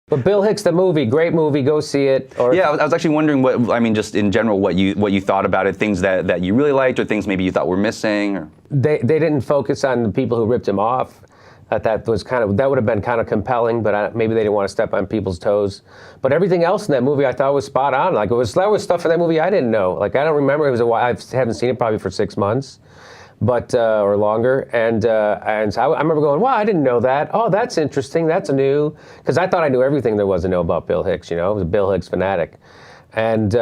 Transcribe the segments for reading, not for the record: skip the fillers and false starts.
But Bill Hicks, the movie, great movie, go see it. Or yeah, I was actually wondering what, I mean, just in general, what you thought about it, things that you really liked, or things maybe you thought were missing. Or... They didn't focus on the people who ripped him off. That was that would have been kind of compelling, but maybe they didn't want to step on people's toes. But everything else in that movie I thought was spot on. Like there was stuff in that movie I didn't know. Like I don't remember. It was a while. I haven't seen it probably for 6 months. But or longer, and so I remember going, wow, I didn't know that. Oh, that's interesting. That's new, because I thought I knew everything there was to know about Bill Hicks. You know, I was a Bill Hicks fanatic, and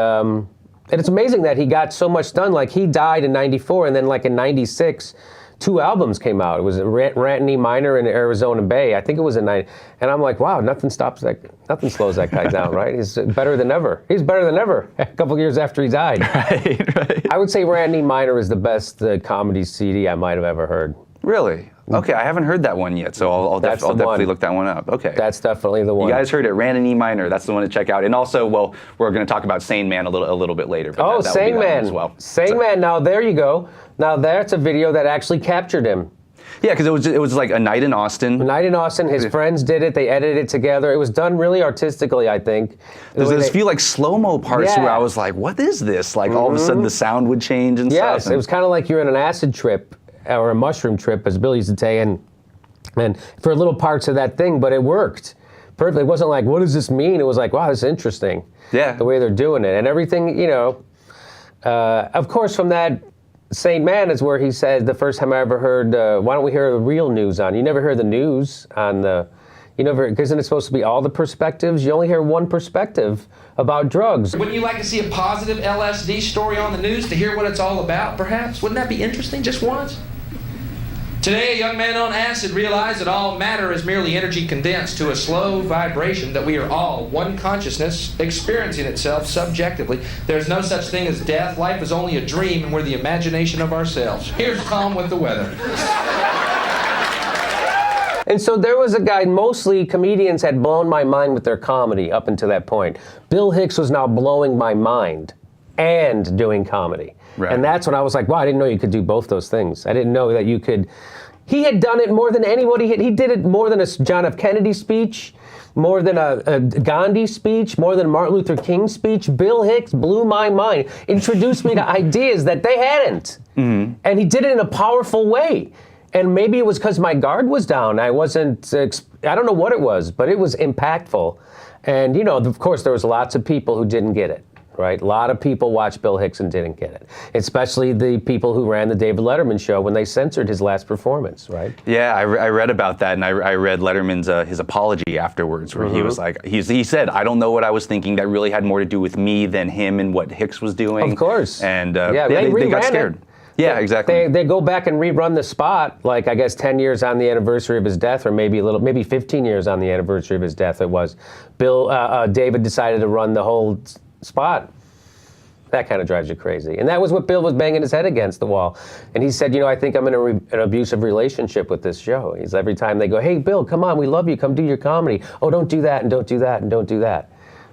it's amazing that he got so much done. Like he died in '94, and then like in '96, 2 albums came out. It was Rant and E Minor and Arizona Bay. I think it was in '90, and I'm like, wow, nothing slows that guy down, right? He's better than ever. He's better than ever. A couple of years after he died. Right. I would say Rant and E Minor is the best comedy CD I might have ever heard. Really? Okay, I haven't heard that one yet, so I'll definitely look that one up. Okay. That's definitely the one. You guys heard it, Rant and E Minor. That's the one to check out. And also, well, we're going to talk about Sane Man a little bit later. But that Sane Man as well. Sane Man. Now there you go. Now that's a video that actually captured him. Yeah, because it was like a night in Austin. A night in Austin. His friends did it. They edited it together. It was done really artistically, I think. There's few like slow-mo parts where I was like, what is this? Like all of a sudden the sound would change and stuff. Yes, it was kind of like you're in an acid trip or a mushroom trip, as Bill used to say, and for little parts of that thing, but it worked perfectly. It wasn't like, what does this mean? It was like, wow, this is interesting. Yeah. The way they're doing it. And everything, you know, of course, from that Sane Man is where he said, the first time I ever heard, why don't we hear the real news on? You never hear the news on the, you never, isn't it supposed to be all the perspectives? You only hear one perspective about drugs. Wouldn't you like to see a positive LSD story on the news to hear what it's all about, perhaps? Wouldn't that be interesting, just once? Today, a young man on acid realized that all matter is merely energy condensed to a slow vibration, that we are all one consciousness experiencing itself subjectively. There's no such thing as death. Life is only a dream, and we're the imagination of ourselves. Here's Tom with the weather. And so there was a guy, mostly comedians had blown my mind with their comedy up until that point. Bill Hicks was now blowing my mind and doing comedy. Right. And that's when I was like, wow, I didn't know you could do both those things. I didn't know that you could. He had done it more than anybody. He did it more than a John F. Kennedy speech, more than a Gandhi speech, more than a Martin Luther King speech. Bill Hicks blew my mind, introduced me to ideas that they hadn't. Mm-hmm. And he did it in a powerful way. And maybe it was because my guard was down. I wasn't, I don't know what it was, but it was impactful. And, you know, of course, there was lots of people who didn't get it. Right? A lot of people watched Bill Hicks and didn't get it, especially the people who ran the David Letterman show when they censored his last performance, right? Yeah, I read about that, and I read Letterman's his apology afterwards, where he was like, he said, I don't know what I was thinking. That really had more to do with me than him and what Hicks was doing. Of course. And they got scared. Yeah, exactly. They go back and rerun the spot, like I guess 10 years on the anniversary of his death, or maybe 15 years on the anniversary of his death. It was David decided to run the whole spot. That kind of drives you crazy. And that was what Bill was banging his head against the wall. And he said, you know, I think I'm in an abusive relationship with this show. He's every time they go, hey, Bill, come on, we love you. Come do your comedy. Oh, don't do that, and don't do that, and don't do that.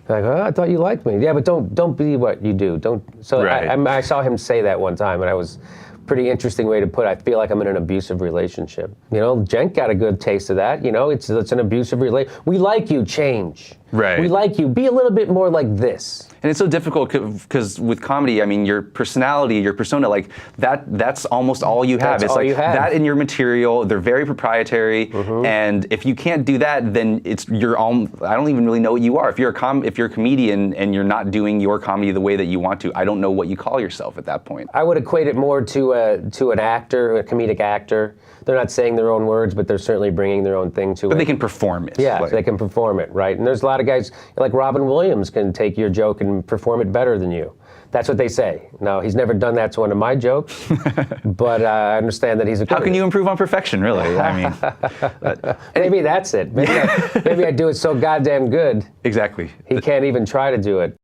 Like, oh, I thought you liked me. Yeah, but don't be what you do. Don't. So right. I saw him say that one time, and I was pretty interesting way to put it. I feel like I'm in an abusive relationship. You know, Cenk got a good taste of that. You know, it's an abusive relationship. We like you, change. Right. We like you. Be a little bit more like this. And it's so difficult because with comedy, I mean, your personality, your persona, like that's almost all you have. That's it's all like you have. That in your material, they're very proprietary. Mm-hmm. And if you can't do that, then I don't even really know what you are. If you're a comedian and you're not doing your comedy the way that you want to, I don't know what you call yourself at that point. I would equate it more to an actor, a comedic actor. They're not saying their own words, but they're certainly bringing their own thing to it. But they can perform it. Yeah, they can perform it, right? And there's a lot of guys, like Robin Williams can take your joke and perform it better than you. That's what they say. Now, he's never done that to one of my jokes, but I understand that he's a comedian. How can you improve on perfection, really? I mean, maybe that's it. Maybe I do it so goddamn good. Exactly. He can't even try to do it.